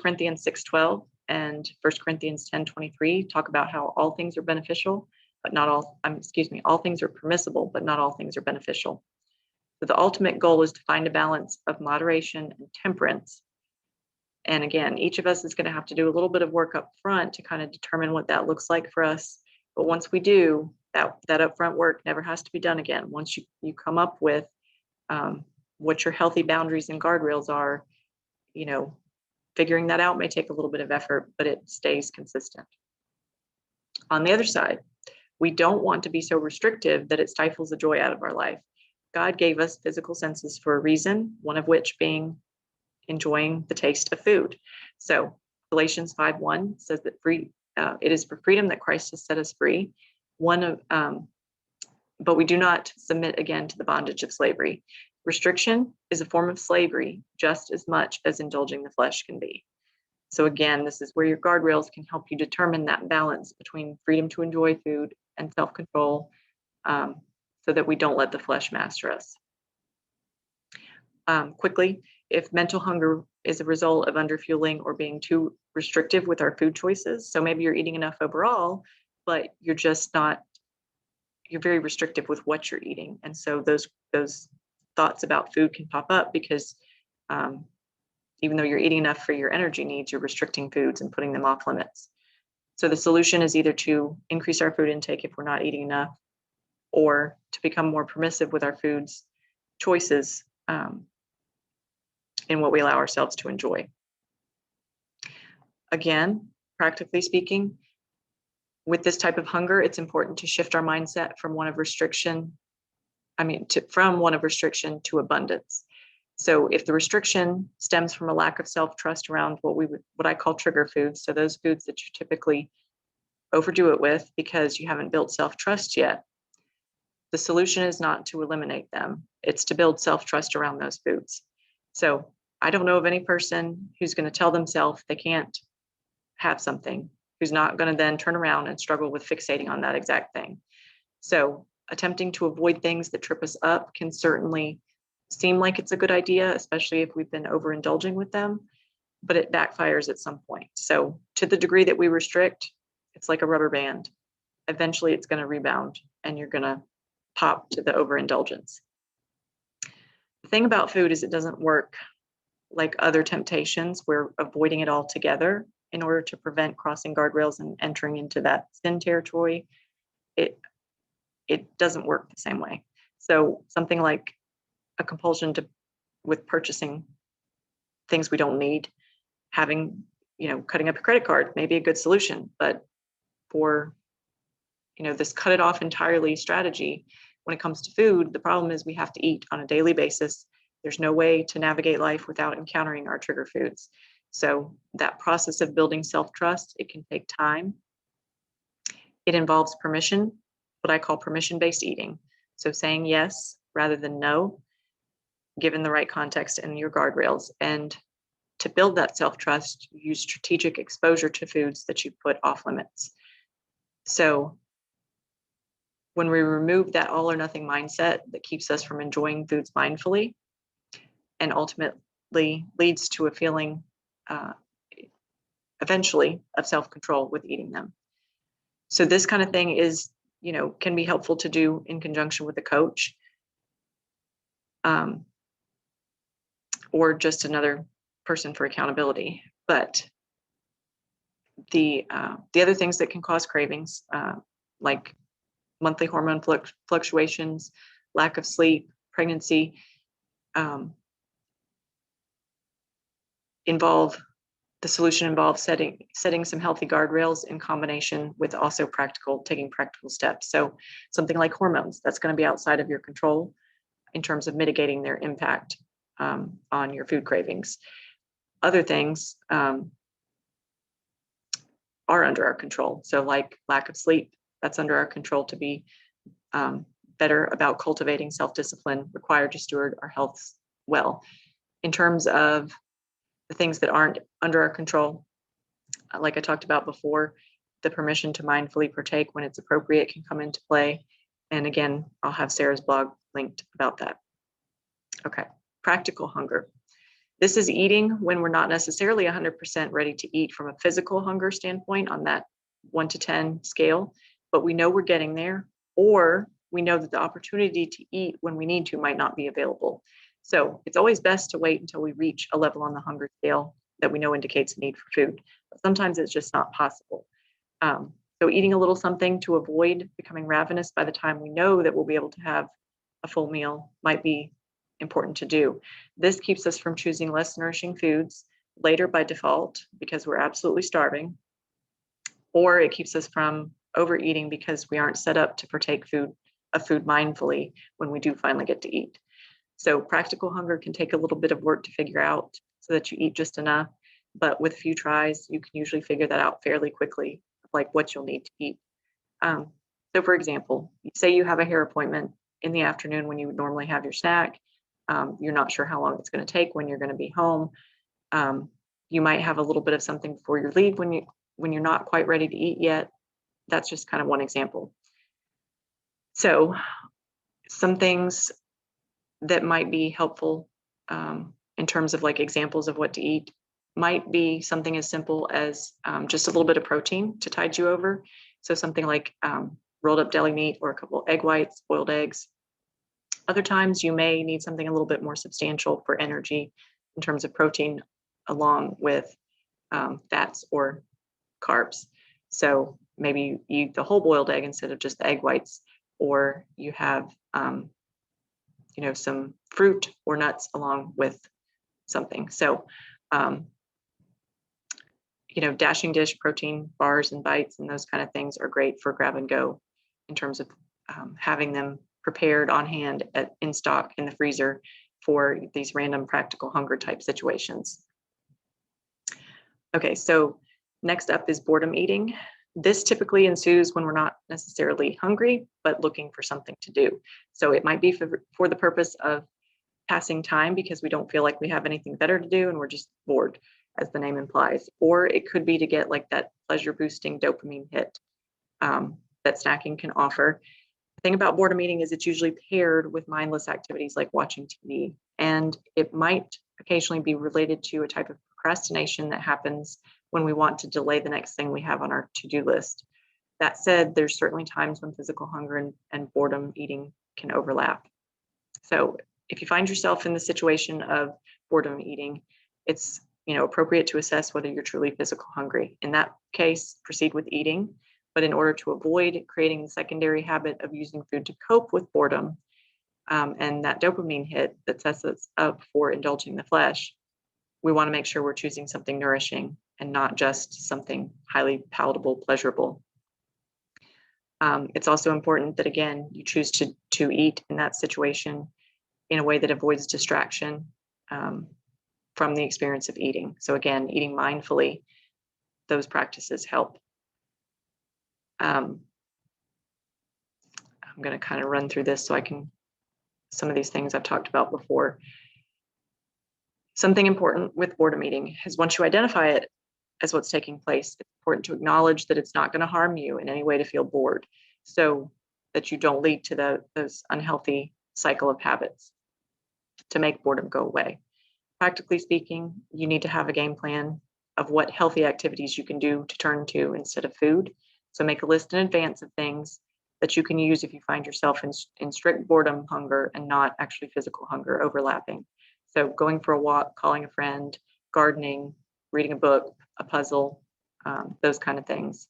Corinthians 6:12 and 1 Corinthians 10:23 talk about how all things are beneficial, but not all, all things are permissible, but not all things are beneficial. So the ultimate goal is to find a balance of moderation and temperance. And again, each of us is going to have to do a little bit of work up front to kind of determine what that looks like for us. But once we do, that upfront work never has to be done again. Once you come up with what your healthy boundaries and guardrails are, figuring that out may take a little bit of effort, but it stays consistent. On the other side, we don't want to be so restrictive that it stifles the joy out of our life. God gave us physical senses for a reason, one of which being enjoying the taste of food. So Galatians 5:1 says that it is for freedom that Christ has set us free. But we do not submit again to the bondage of slavery. Restriction is a form of slavery just as much as indulging the flesh can be. So again, this is where your guardrails can help you determine that balance between freedom to enjoy food and self-control, so that we don't let the flesh master us. Quickly, if mental hunger is a result of underfueling or being too restrictive with our food choices, so maybe you're eating enough overall, but you're very restrictive with what you're eating. And so those thoughts about food can pop up because even though you're eating enough for your energy needs, you're restricting foods and putting them off limits. So the solution is either to increase our food intake if we're not eating enough, or to become more permissive with our foods choices in what we allow ourselves to enjoy. Again, practically speaking, with this type of hunger, it's important to shift our mindset from one of restriction to abundance. So if the restriction stems from a lack of self-trust around what I call trigger foods, so those foods that you typically overdo it with because you haven't built self-trust yet, the solution is not to eliminate them. It's to build self-trust around those foods. So I don't know of any person who's going to tell themselves they can't have something, who's not going to then turn around and struggle with fixating on that exact thing. So attempting to avoid things that trip us up can certainly seem like it's a good idea, especially if we've been overindulging with them, but it backfires at some point. So to the degree that we restrict, it's like a rubber band. Eventually it's going to rebound and you're going to pop to the overindulgence. The thing about food is it doesn't work like other temptations. We're avoiding it altogether in order to prevent crossing guardrails and entering into that sin territory. It doesn't work the same way. So something like a compulsion with purchasing things we don't need, cutting up a credit card may be a good solution, but for this cut it off entirely strategy, when it comes to food, the problem is we have to eat on a daily basis. There's no way to navigate life without encountering our trigger foods. So that process of building self-trust, it can take time. It involves permission, what I call permission-based eating. So saying yes rather than no, given the right context and your guardrails. And to build that self-trust, use strategic exposure to foods that you put off limits. So when we remove that all or nothing mindset that keeps us from enjoying foods mindfully and ultimately leads to a feeling eventually of self-control with eating them. So this kind of thing is, can be helpful to do in conjunction with a coach or just another person for accountability. But the other things that can cause cravings, like monthly hormone fluctuations, lack of sleep, pregnancy, the solution involves setting some healthy guardrails in combination with also taking practical steps. So something like hormones, that's going to be outside of your control in terms of mitigating their impact on your food cravings. Other things are under our control. So like lack of sleep, that's under our control to be better about cultivating self-discipline required to steward our health well. In terms of the things that aren't under our control, like I talked about before, the permission to mindfully partake when it's appropriate can come into play. And again, I'll have Sarah's blog linked about that. Okay, practical hunger. This is eating when we're not necessarily 100% ready to eat from a physical hunger standpoint on that 1 to 10 scale, but we know we're getting there, or we know that the opportunity to eat when we need to might not be available. So it's always best to wait until we reach a level on the hunger scale that we know indicates a need for food. But sometimes it's just not possible. So eating a little something to avoid becoming ravenous by the time we know that we'll be able to have a full meal might be important to do. This keeps us from choosing less nourishing foods later by default because we're absolutely starving, or it keeps us from overeating because we aren't set up to partake food of food mindfully when we do finally get to eat. So practical hunger can take a little bit of work to figure out so that you eat just enough, but with a few tries, you can usually figure that out fairly quickly, like what you'll need to eat. Um, so for example, say you have a hair appointment in the afternoon when you would normally have your snack. You're not sure how long it's going to take when you're going to be home. You might have a little bit of something before you leave when you're not quite ready to eat yet. That's just kind of one example. So some things that might be helpful in terms of like examples of what to eat might be something as simple as just a little bit of protein to tide you over. So something like rolled up deli meat or a couple egg whites, boiled eggs. Other times you may need something a little bit more substantial for energy in terms of protein along with fats or carbs. So maybe you eat the whole boiled egg instead of just the egg whites, or you have some fruit or nuts along with something. So dashing dish protein bars and bites and those kind of things are great for grab and go in terms of having them prepared on hand in stock in the freezer for these random practical hunger type situations. Okay, so next up is boredom eating. This typically ensues when we're not necessarily hungry, but looking for something to do. So it might be for the purpose of passing time because we don't feel like we have anything better to do and we're just bored, as the name implies. Or it could be to get like that pleasure boosting dopamine hit that snacking can offer. The thing about boredom eating is it's usually paired with mindless activities like watching TV. And it might occasionally be related to a type of procrastination that happens when we want to delay the next thing we have on our to-do list. That said, there's certainly times when physical hunger and boredom eating can overlap. So if you find yourself in the situation of boredom eating, it's appropriate to assess whether you're truly physical hungry. In that case, proceed with eating. But in order to avoid creating the secondary habit of using food to cope with boredom and that dopamine hit that sets us up for indulging the flesh, we want to make sure we're choosing something nourishing and not just something highly palatable, pleasurable. It's also important that, again, you choose to eat in that situation in a way that avoids distraction from the experience of eating. So again, eating mindfully, those practices help. I'm going to kind of run through this so I can, some of these things I've talked about before. Something important with boredom eating is once you identify it as what's taking place, it's important to acknowledge that it's not going to harm you in any way to feel bored, so that you don't lead to those unhealthy cycle of habits to make boredom go away. Practically speaking, you need to have a game plan of what healthy activities you can do to turn to instead of food. So make a list in advance of things that you can use if you find yourself in strict boredom hunger and not actually physical hunger overlapping. So going for a walk, calling a friend, gardening, reading a book, a puzzle, those kind of things.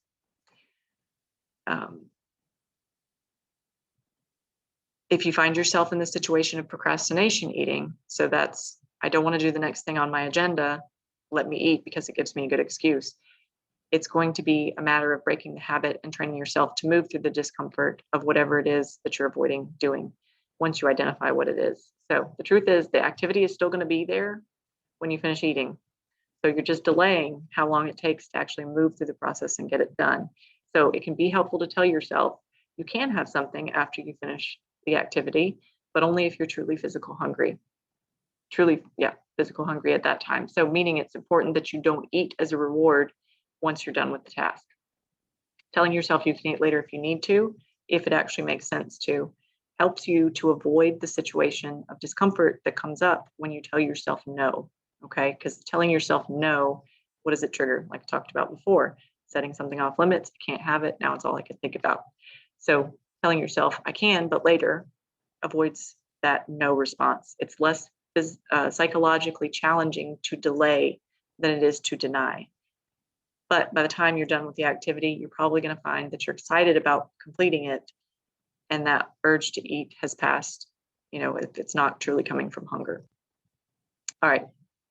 If you find yourself in the situation of procrastination eating, so that's, I don't want to do the next thing on my agenda, let me eat because it gives me a good excuse. It's going to be a matter of breaking the habit and training yourself to move through the discomfort of whatever it is that you're avoiding doing once you identify what it is. So the truth is the activity is still going to be there when you finish eating. So you're just delaying how long it takes to actually move through the process and get it done. So it can be helpful to tell yourself you can have something after you finish the activity, but only if you're truly physical hungry. Physical hungry at that time. So meaning it's important that you don't eat as a reward once you're done with the task. Telling yourself you can eat later if you need to, if it actually makes sense to, helps you to avoid the situation of discomfort that comes up when you tell yourself no, okay? Because telling yourself no, what does it trigger? Like I talked about before, setting something off limits, I can't have it, now it's all I can think about. So telling yourself I can, but later avoids that no response. It's less psychologically challenging to delay than it is to deny. But by the time you're done with the activity, you're probably going to find that you're excited about completing it, and that urge to eat has passed, if it's not truly coming from hunger. All right,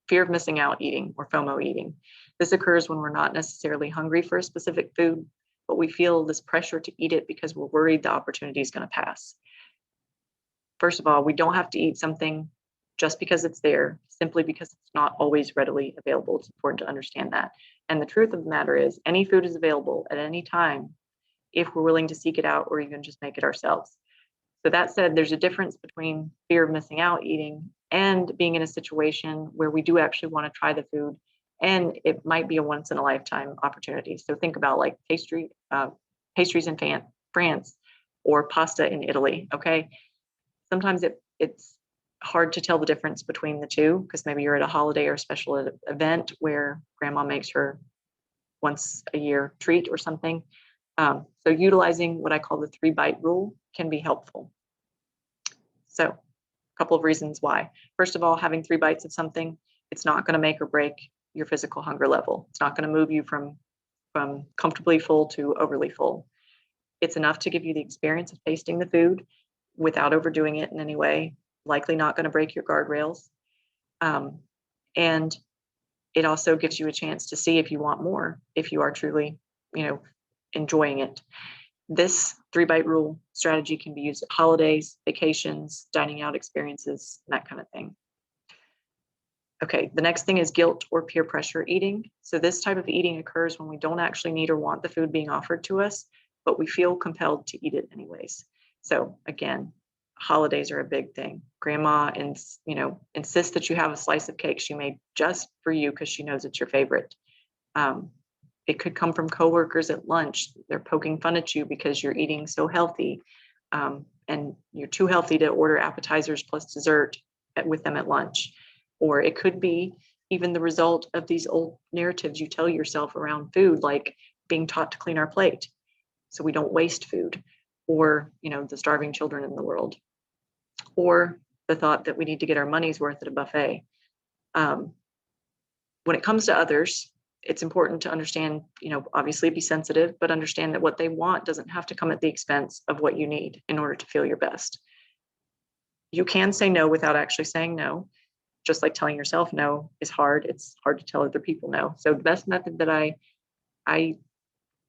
fear of missing out eating, or FOMO eating. This occurs when we're not necessarily hungry for a specific food, but we feel this pressure to eat it because we're worried the opportunity is going to pass. First of all, we don't have to eat something just because it's there, simply because it's not always readily available. It's important to understand that. And the truth of the matter is, any food is available at any time if we're willing to seek it out or even just make it ourselves. So that said, there's a difference between fear of missing out eating and being in a situation where we do actually want to try the food, and it might be a once in a lifetime opportunity. So think about like pastries in France or pasta in Italy. Okay, sometimes it's hard to tell the difference between the two because maybe you're at a holiday or special event where grandma makes her once a year treat or something. So utilizing what I call the 3-bite rule can be helpful. So a couple of reasons why. First of all, having 3 bites of something, it's not going to make or break your physical hunger level. It's not going to move you from comfortably full to overly full. It's enough to give you the experience of tasting the food without overdoing it in any way, likely not going to break your guardrails. And it also gives you a chance to see if you want more, if you are truly, enjoying it. This 3-bite rule strategy can be used at holidays, vacations, dining out experiences, that kind of thing. Okay, the next thing is guilt or peer pressure eating. So this type of eating occurs when we don't actually need or want the food being offered to us, but we feel compelled to eat it anyways. So again, holidays are a big thing. Grandma insists that you have a slice of cake she made just for you because she knows it's your favorite. It could come from coworkers at lunch. They're poking fun at you because you're eating so healthy, and you're too healthy to order appetizers plus dessert with them at lunch. Or it could be even the result of these old narratives you tell yourself around food, like being taught to clean our plate so we don't waste food, or the starving children in the world, or the thought that we need to get our money's worth at a buffet. When it comes to others, it's important to understand, obviously be sensitive, but understand that what they want doesn't have to come at the expense of what you need in order to feel your best. You can say no without actually saying no. Just like telling yourself no is hard. It's hard to tell other people no. So the best method that I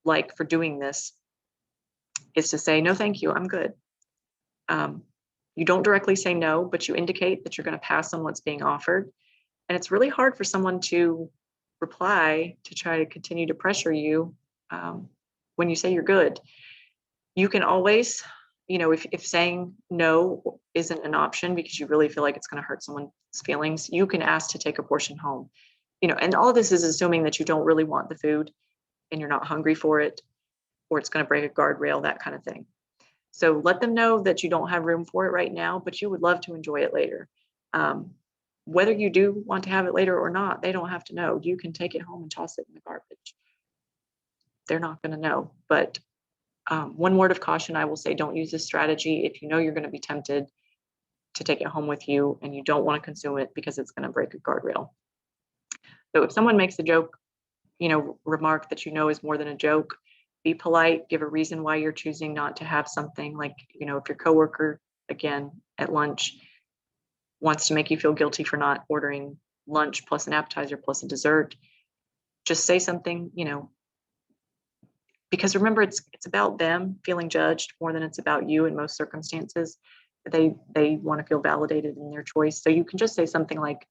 like for doing this is to say, no, thank you, I'm good. You don't directly say no, but you indicate that you're going to pass on what's being offered. And it's really hard for someone to reply to try to continue to pressure you when you say you're good. You can always, if saying no isn't an option because you really feel like it's going to hurt someone's feelings, you can ask to take a portion home. And all this is assuming that you don't really want the food and you're not hungry for it, or it's going to break a guardrail, that kind of thing. So let them know that you don't have room for it right now, but you would love to enjoy it later. Whether you do want to have it later or not, they don't have to know. You can take it home and toss it in the garbage. They're not going to know. But one word of caution, I will say, don't use this strategy if you know you're going to be tempted to take it home with you and you don't want to consume it because it's going to break a guardrail. So if someone makes a joke, remark that is more than a joke, be polite, give a reason why you're choosing not to have something. Like, if your coworker, again, at lunch wants to make you feel guilty for not ordering lunch plus an appetizer plus a dessert, just say something, because remember, it's about them feeling judged more than it's about you in most circumstances. They want to feel validated in their choice. So you can just say something like,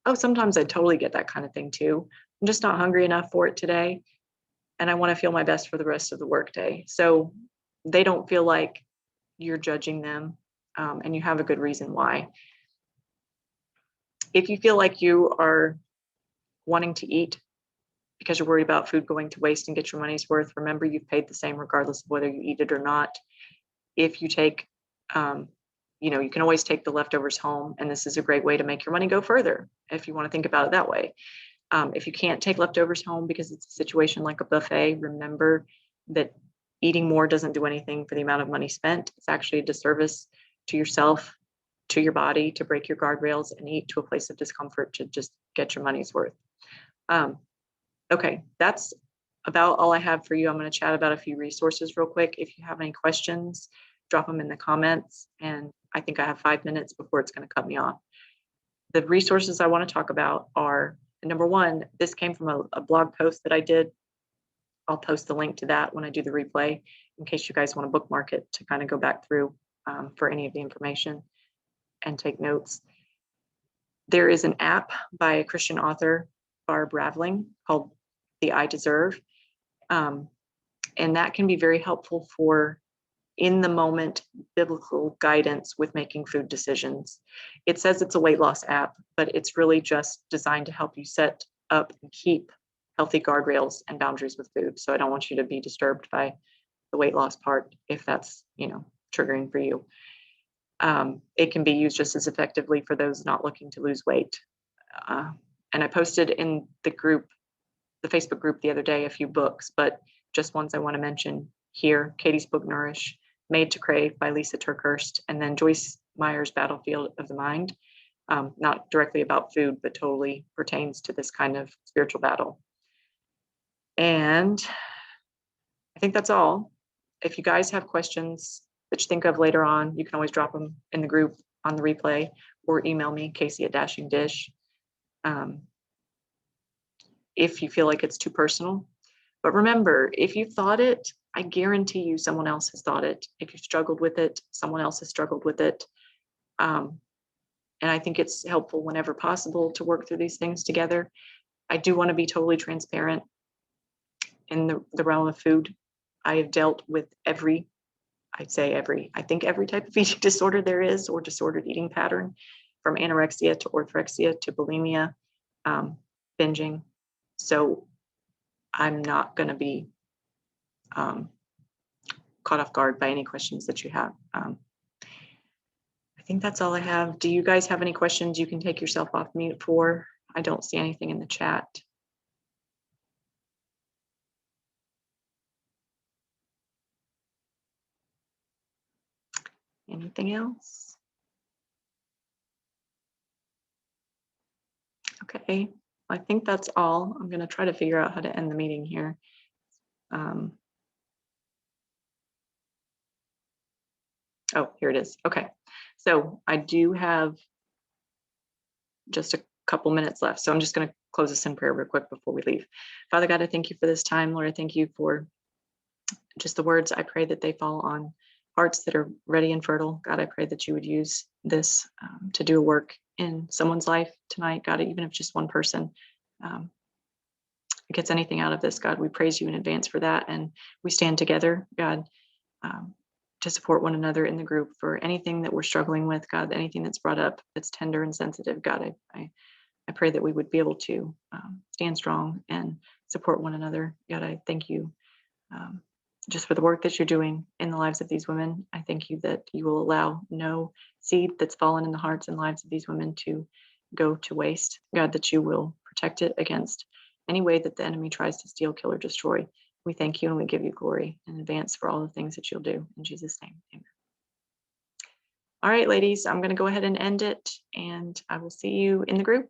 oh, sometimes I totally get that kind of thing too. I'm just not hungry enough for it today, and I want to feel my best for the rest of the workday. So they don't feel like you're judging them, and you have a good reason why. If you feel like you are wanting to eat because you're worried about food going to waste and get your money's worth, remember you've paid the same regardless of whether you eat it or not. If you take, you can always take the leftovers home, and this is a great way to make your money go further if you want to think about it that way. If you can't take leftovers home because it's a situation like a buffet, remember that eating more doesn't do anything for the amount of money spent. It's actually a disservice to yourself, to your body, to break your guardrails and eat to a place of discomfort to just get your money's worth. Okay, that's about all I have for you. I'm going to chat about a few resources real quick. If you have any questions, drop them in the comments, and I think I have 5 minutes before it's going to cut me off. The resources I want to talk about are, number one, this came from a blog post that I did I'll post the link to that when I do the replay in case you guys want to bookmark it to kind of go back through for any of the information and take notes. There is an app by a Christian author, Barb Raveling, called The I Deserve. And that can be very helpful for in the moment biblical guidance with making food decisions. It says it's a weight loss app, but it's really just designed to help you set up and keep healthy guardrails and boundaries with food. So I don't want you to be disturbed by the weight loss part if that's, triggering for you. It can be used just as effectively for those not looking to lose weight. And I posted in the Facebook group the other day, a few books, but just ones I want to mention here. Katie's book, Nourish, Made to Crave by Lisa TerKeurst, and then Joyce Meyer's Battlefield of the Mind. Not directly about food, but totally pertains to this kind of spiritual battle. And I think that's all. If you guys have questions that you think of later on, you can always drop them in the group on the replay or email me, Casey@DashingDish. If you feel like it's too personal. But remember, if you thought it, I guarantee you someone else has thought it. If you struggled with it, someone else has struggled with it. And I think it's helpful whenever possible to work through these things together. I do want to be totally transparent in the realm of food. I have dealt with I think every type of eating disorder there is, or disordered eating pattern, from anorexia to orthorexia to bulimia, binging. So I'm not going to be caught off guard by any questions that you have. I think that's all I have. Do you guys have any questions you can take yourself off mute for? I don't see anything in the chat. Anything else? Okay, I think that's all. I'm going to try to figure out how to end the meeting here. Oh, here it is. Okay, so I do have just a couple minutes left, so I'm just going to close this in prayer real quick before we leave. Father God, I thank you for this time. Lord, I thank you for just the words. I pray that they fall on hearts that are ready and fertile. God, I pray that you would use this to do a work in someone's life tonight. God, even if just one person gets anything out of this, God, we praise you in advance for that. And we stand together, God, to support one another in the group for anything that we're struggling with, God, anything that's brought up that's tender and sensitive. God, I pray that we would be able to stand strong and support one another. God, I thank you just for the work that you're doing in the lives of these women. I thank you that you will allow no seed that's fallen in the hearts and lives of these women to go to waste. God, that you will protect it against any way that the enemy tries to steal, kill, or destroy. We thank you and we give you glory in advance for all the things that you'll do. In Jesus' name, amen. All right, ladies, I'm going to go ahead and end it, and I will see you in the group.